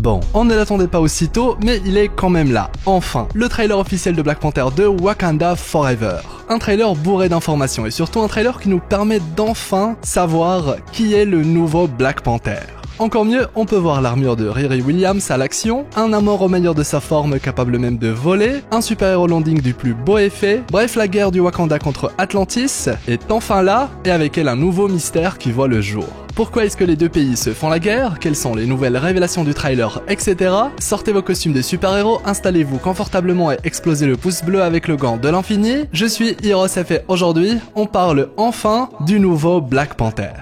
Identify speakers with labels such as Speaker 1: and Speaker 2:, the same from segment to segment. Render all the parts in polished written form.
Speaker 1: Bon, on ne l'attendait pas aussitôt, mais il est quand même là, enfin, le trailer officiel de Black Panther 2 Wakanda Forever. Un trailer bourré d'informations et surtout un trailer qui nous permet d'enfin savoir qui est le nouveau Black Panther. Encore mieux, on peut voir l'armure de Riri Williams à l'action, un Namor au meilleur de sa forme capable même de voler, un super-héros landing du plus beau effet, bref la guerre du Wakanda contre Atlantis est enfin là, et avec elle un nouveau mystère qui voit le jour. Pourquoi est-ce que les deux pays se font la guerre? Quelles sont les nouvelles révélations du trailer, etc. Sortez vos costumes de super-héros, installez-vous confortablement et explosez le pouce bleu avec le gant de l'infini. Je suis HeroesF et aujourd'hui, on parle enfin du nouveau Black Panther.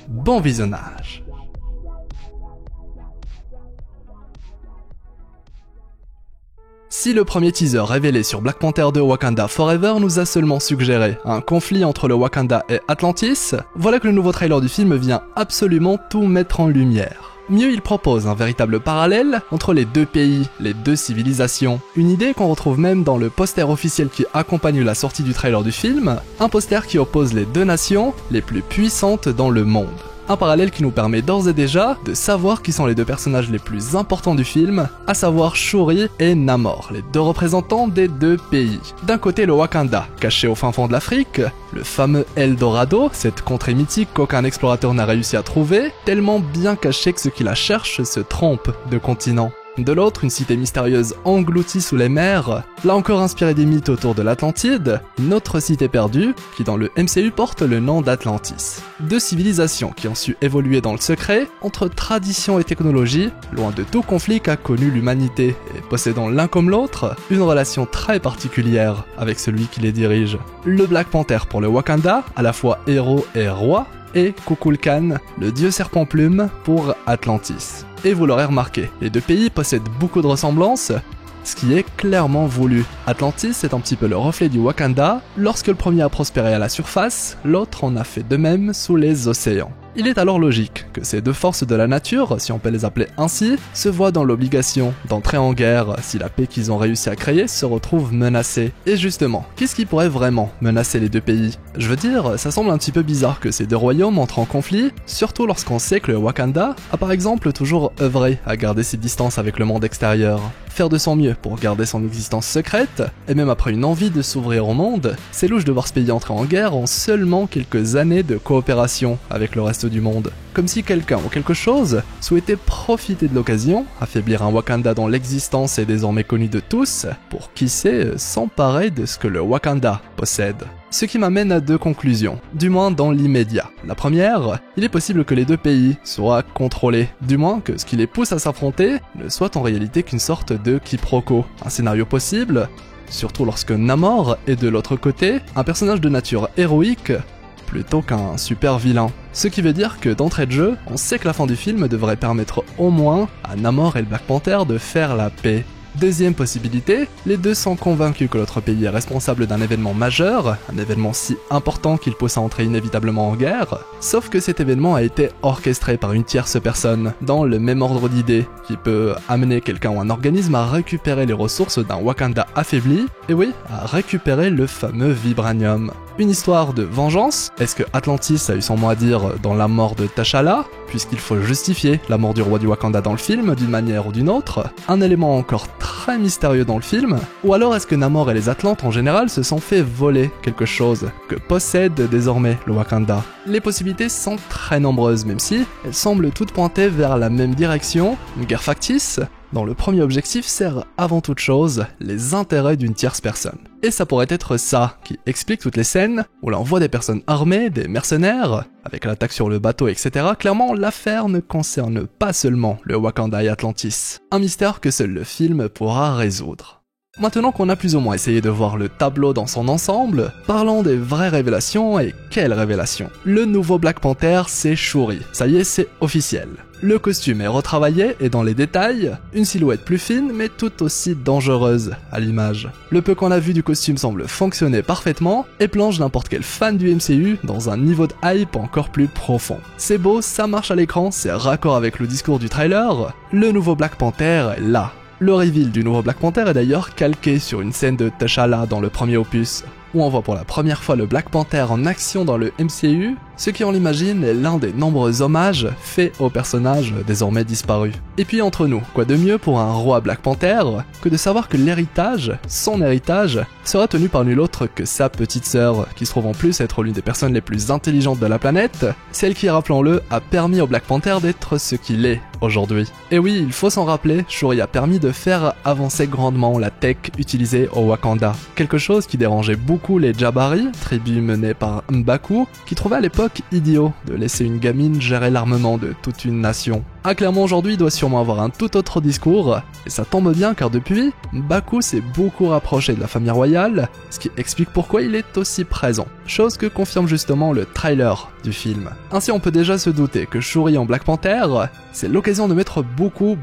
Speaker 1: Bon visionnage. Si le premier teaser révélé sur Black Panther 2 Wakanda Forever nous a seulement suggéré un conflit entre le Wakanda et Atlantis, voilà que le nouveau trailer du film vient absolument tout mettre en lumière. Mieux, il propose un véritable parallèle entre les deux pays, les deux civilisations. Une idée qu'on retrouve même dans le poster officiel qui accompagne la sortie du trailer du film, un poster qui oppose les deux nations les plus puissantes dans le monde. Un parallèle qui nous permet d'ores et déjà de savoir qui sont les deux personnages les plus importants du film, à savoir Shuri et Namor, les deux représentants des deux pays. D'un côté le Wakanda, caché au fin fond de l'Afrique, le fameux Eldorado, cette contrée mythique qu'aucun explorateur n'a réussi à trouver, tellement bien caché que ceux qui la cherchent se trompent de continent. De l'autre, une cité mystérieuse engloutie sous les mers, là encore inspirée des mythes autour de l'Atlantide, une autre cité perdue, qui dans le MCU porte le nom d'Atlantis. Deux civilisations qui ont su évoluer dans le secret, entre tradition et technologie, loin de tout conflit qu'a connu l'humanité, et possédant l'un comme l'autre, une relation très particulière avec celui qui les dirige. Le Black Panther pour le Wakanda, à la fois héros et roi, et Kukulkan, le dieu serpent plume pour Atlantis. Et vous l'aurez remarqué, les deux pays possèdent beaucoup de ressemblances, ce qui est clairement voulu. Atlantis est un petit peu le reflet du Wakanda, lorsque le premier a prospéré à la surface, l'autre en a fait de même sous les océans. Il est alors logique que ces deux forces de la nature, si on peut les appeler ainsi, se voient dans l'obligation d'entrer en guerre si la paix qu'ils ont réussi à créer se retrouve menacée. Et justement, qu'est-ce qui pourrait vraiment menacer les deux pays? Je veux dire, ça semble un petit peu bizarre que ces deux royaumes entrent en conflit, surtout lorsqu'on sait que le Wakanda a par exemple toujours œuvré à garder ses distances avec le monde extérieur. Faire de son mieux pour garder son existence secrète, et même après une envie de s'ouvrir au monde, c'est louche de voir ce pays entrer en guerre en seulement quelques années de coopération avec le reste du monde. Comme si quelqu'un ou quelque chose souhaitait profiter de l'occasion, affaiblir un Wakanda dont l'existence est désormais connue de tous, pour qui sait s'emparer de ce que le Wakanda possède. Ce qui m'amène à deux conclusions, du moins dans l'immédiat. La première, il est possible que les deux pays soient contrôlés, du moins que ce qui les pousse à s'affronter ne soit en réalité qu'une sorte de quiproquo. Un scénario possible, surtout lorsque Namor est de l'autre côté, un personnage de nature héroïque, plutôt qu'un super vilain. Ce qui veut dire que d'entrée de jeu, on sait que la fin du film devrait permettre au moins à Namor et le Black Panther de faire la paix. Deuxième possibilité, les deux sont convaincus que l'autre pays est responsable d'un événement majeur, un événement si important qu'il pousse à entrer inévitablement en guerre, sauf que cet événement a été orchestré par une tierce personne, dans le même ordre d'idées, qui peut amener quelqu'un ou un organisme à récupérer les ressources d'un Wakanda affaibli, et oui, à récupérer le fameux vibranium. Une histoire de vengeance? Est-ce que Atlantis a eu son mot à dire dans la mort de T'Challa, puisqu'il faut justifier la mort du roi du Wakanda dans le film d'une manière ou d'une autre? Un élément encore très mystérieux dans le film? Ou alors est-ce que Namor et les Atlantes en général se sont fait voler quelque chose que possède désormais le Wakanda? Les possibilités sont très nombreuses, même si elles semblent toutes pointer vers la même direction, une guerre factice, dont le premier objectif sert avant toute chose les intérêts d'une tierce personne. Et ça pourrait être ça qui explique toutes les scènes où l'on voit des personnes armées, des mercenaires, avec l'attaque sur le bateau, etc. Clairement, l'affaire ne concerne pas seulement le Wakanda et Atlantis. Un mystère que seul le film pourra résoudre. Maintenant qu'on a plus ou moins essayé de voir le tableau dans son ensemble, parlons des vraies révélations, et quelles révélations! Le nouveau Black Panther, c'est Shuri. Ça y est, c'est officiel. Le costume est retravaillé et dans les détails, une silhouette plus fine mais tout aussi dangereuse à l'image. Le peu qu'on a vu du costume semble fonctionner parfaitement et plonge n'importe quel fan du MCU dans un niveau de hype encore plus profond. C'est beau, ça marche à l'écran, c'est raccord avec le discours du trailer, le nouveau Black Panther est là. Le reveal du nouveau Black Panther est d'ailleurs calqué sur une scène de T'Challa dans le premier opus, où on voit pour la première fois le Black Panther en action dans le MCU, ce qui on l'imagine est l'un des nombreux hommages faits aux personnages désormais disparus. Et puis entre nous, quoi de mieux pour un roi Black Panther que de savoir que l'héritage, son héritage, sera tenu par nul autre que sa petite sœur, qui se trouve en plus être l'une des personnes les plus intelligentes de la planète, celle qui, rappelons-le, a permis au Black Panther d'être ce qu'il est aujourd'hui. Et oui, il faut s'en rappeler, Shuri a permis de faire avancer grandement la tech utilisée au Wakanda. Quelque chose qui dérangeait beaucoup les Jabari, tribu menée par M'Baku, qui trouvait à l'époque idiot de laisser une gamine gérer l'armement de toute une nation. Ah, clairement aujourd'hui il doit sûrement avoir un tout autre discours, et ça tombe bien car depuis, M'Baku s'est beaucoup rapproché de la famille royale, ce qui explique pourquoi il est aussi présent. Chose que confirme justement le trailer du film. Ainsi on peut déjà se douter que Shuri en Black Panther, c'est l'occasion de mettre beaucoup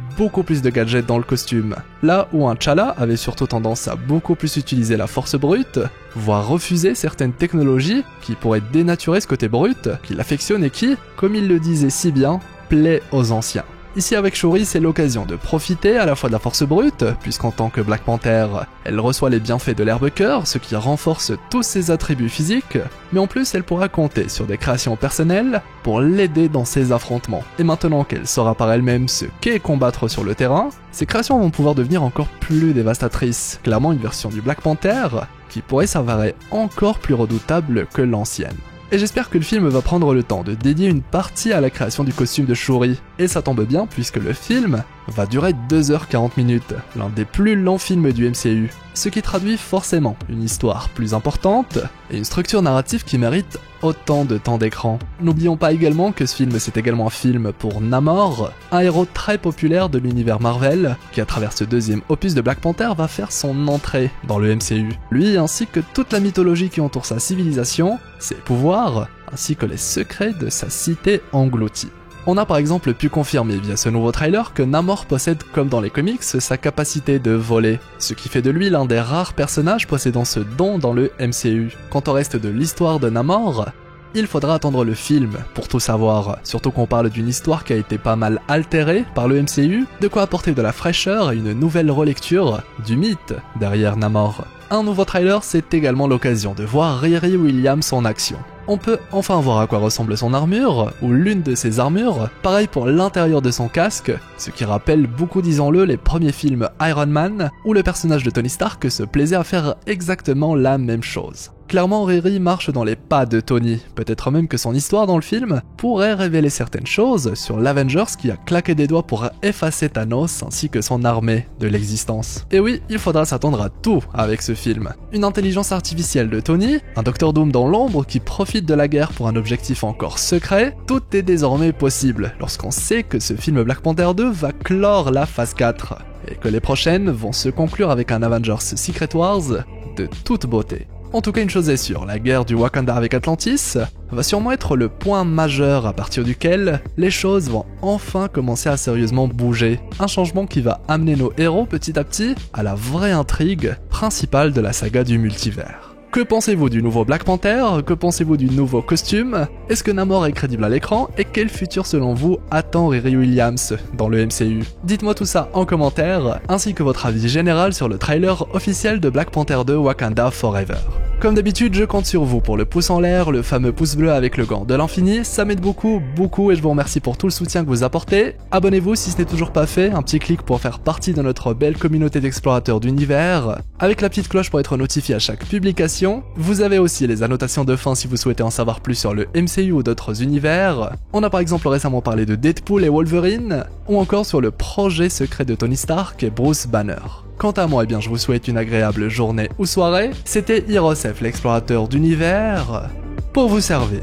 Speaker 1: plus de gadgets dans le costume. Là où un T'Challa avait surtout tendance à beaucoup plus utiliser la force brute, voire refuser certaines technologies qui pourraient dénaturer ce côté brut, qu'il affectionne et qui, comme il le disait si bien, plaît aux anciens. Ici avec Shuri, c'est l'occasion de profiter à la fois de la force brute, puisqu'en tant que Black Panther, elle reçoit les bienfaits de l'herbe cœur, ce qui renforce tous ses attributs physiques, mais en plus elle pourra compter sur des créations personnelles pour l'aider dans ses affrontements. Et maintenant qu'elle saura par elle-même ce qu'est combattre sur le terrain, ces créations vont pouvoir devenir encore plus dévastatrices, clairement une version du Black Panther qui pourrait s'avérer encore plus redoutable que l'ancienne. Et j'espère que le film va prendre le temps de dédier une partie à la création du costume de Shuri. Et ça tombe bien puisque le film va durer 2h40 minutes, l'un des plus longs films du MCU. Ce qui traduit forcément une histoire plus importante et une structure narrative qui mérite autant de temps d'écran. N'oublions pas également que ce film c'est également un film pour Namor, un héros très populaire de l'univers Marvel, qui à travers ce deuxième opus de Black Panther va faire son entrée dans le MCU. Lui ainsi que toute la mythologie qui entoure sa civilisation, ses pouvoirs, ainsi que les secrets de sa cité engloutie. On a par exemple pu confirmer via ce nouveau trailer que Namor possède comme dans les comics sa capacité de voler, ce qui fait de lui l'un des rares personnages possédant ce don dans le MCU. Quant au reste de l'histoire de Namor, il faudra attendre le film pour tout savoir, surtout qu'on parle d'une histoire qui a été pas mal altérée par le MCU, de quoi apporter de la fraîcheur et une nouvelle relecture du mythe derrière Namor. Un nouveau trailer, c'est également l'occasion de voir Riri Williams en action. On peut enfin voir à quoi ressemble son armure, ou l'une de ses armures, pareil pour l'intérieur de son casque, ce qui rappelle beaucoup, disons-le, les premiers films Iron Man, où le personnage de Tony Stark se plaisait à faire exactement la même chose. Clairement, Riri marche dans les pas de Tony, peut-être même que son histoire dans le film pourrait révéler certaines choses sur l'Avengers qui a claqué des doigts pour effacer Thanos ainsi que son armée de l'existence. Et oui, il faudra s'attendre à tout avec ce film. Une intelligence artificielle de Tony, un Docteur Doom dans l'ombre qui profite de la guerre pour un objectif encore secret, tout est désormais possible lorsqu'on sait que ce film Black Panther 2 va clore la phase 4 et que les prochaines vont se conclure avec un Avengers Secret Wars de toute beauté. En tout cas, une chose est sûre, la guerre du Wakanda avec Atlantis va sûrement être le point majeur à partir duquel les choses vont enfin commencer à sérieusement bouger. Un changement qui va amener nos héros petit à petit à la vraie intrigue principale de la saga du multivers. Que pensez-vous du nouveau Black Panther? Que pensez-vous du nouveau costume? Est-ce que Namor est crédible à l'écran? Et quel futur selon vous attend Riri Williams dans le MCU? Dites-moi tout ça en commentaire, ainsi que votre avis général sur le trailer officiel de Black Panther 2 Wakanda Forever. Comme d'habitude, je compte sur vous pour le pouce en l'air, le fameux pouce bleu avec le gant de l'infini, ça m'aide beaucoup et je vous remercie pour tout le soutien que vous apportez. Abonnez-vous si ce n'est toujours pas fait, un petit clic pour faire partie de notre belle communauté d'explorateurs d'univers, avec la petite cloche pour être notifié à chaque publication. Vous avez aussi les annotations de fin si vous souhaitez en savoir plus sur le MCU ou d'autres univers. On a par exemple récemment parlé de Deadpool et Wolverine, ou encore sur le projet secret de Tony Stark et Bruce Banner. Quant à moi, je vous souhaite une agréable journée ou soirée. C'était Hirosef, l'explorateur d'univers, pour vous servir.